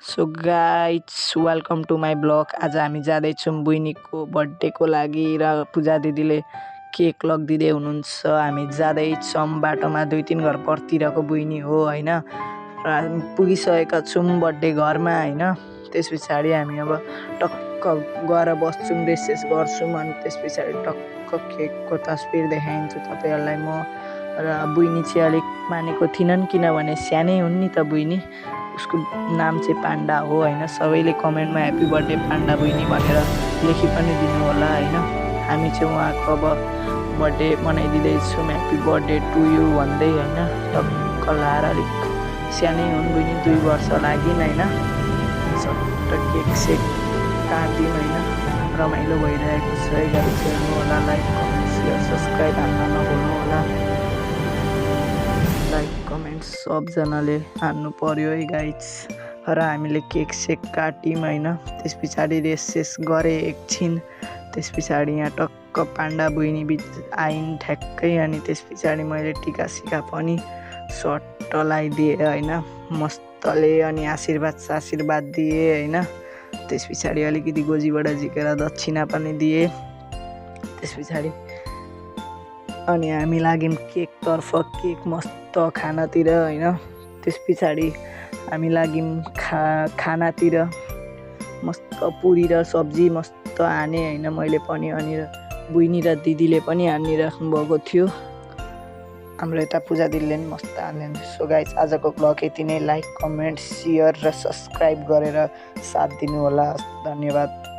So guys welcome to my blog. आज हामी जाँदैछौँ बहिनीको बर्थडेको लागि र पूजा दिदीले केक लगिदिँदै हुनुहुन्छ। हामी जाँदैछौँ बाटोमा 2-3 घर पर्तिरको बहिनी हो होइन। र हामी पुगिसकेका छौँ बर्थडे घरमा होइन। त्यस पछाडि हामी अब टक्क गएर बस्छौँ, रेसेस गर्छौँ अनि त्यस पछाडि टक्क केकको तस्बिर देखाइन्छु तपाईँहरूलाई म। र बहिनी चाहिँ अलिक मानेको थिइनन् किनभने सानै हुन् नि त बहिनी। उसको नाम चाहिँ पाण्डा हो होइन। सबैले कमेन्टमा ह्याप्पी बर्थडे पाण्डा बहिनी भनेर लेखि पनि दिनु होला होइन। हामी चाहिँ उहाँको अब बर्थडे मनाइदिँदैछौँ, ह्याप्पी बर्थडे टु यु भन्दै होइन। टक्क लाएर अलिक सानै हुन् बहिनी, 2 वर्ष लागिन् होइन। सट्ट केक सेक काट्यौँ होइन। रमाइलो भइरहेको छ है गाइस। हेर्नु होला, लाइक कमेन्ट सेयर सब्सक्राइब हान्न नभुल्नु होला। लाइक कमेन्ट सबजनाले हान्नु पर्यो है गाइज। र हामीले केक सेक काट्यौँ होइन। त्यस पछाडि रेसेस गरेँ एकछिन। त्यस पछाडि यहाँ टक्क पाण्डा बहिनी बिच आइन् ठ्याक्कै। अनि त्यस पछाडि मैले टिका सिका पनि सट्ट लगाइदिएँ होइन मस्तले। अनि आशीर्वाद दिएँ होइन। त्यस पछाडि अलिकति गोजीबाट झिकेर दक्षिणा पनि दिएँ। त्यस पछाडि अनि हामी लाग्यौँ केकतर्फ, केक मस्त खानातिर होइन। त्यस पछाडि हामी लाग्यौँ खानातिर। मस्त पुरी र सब्जी मस्त हाने होइन मैले पनि। अनि बहिनी र दिदीले पनि हानिराख्नु भएको थियो। हाम्रो यता पूजा दिदीले पनि मस्त हाल्नु। सो गाइज आजको ब्लग यति नै। लाइक कमेन्ट सेयर र सब्सक्राइब गरेर साथ दिनु होला। धन्यवाद।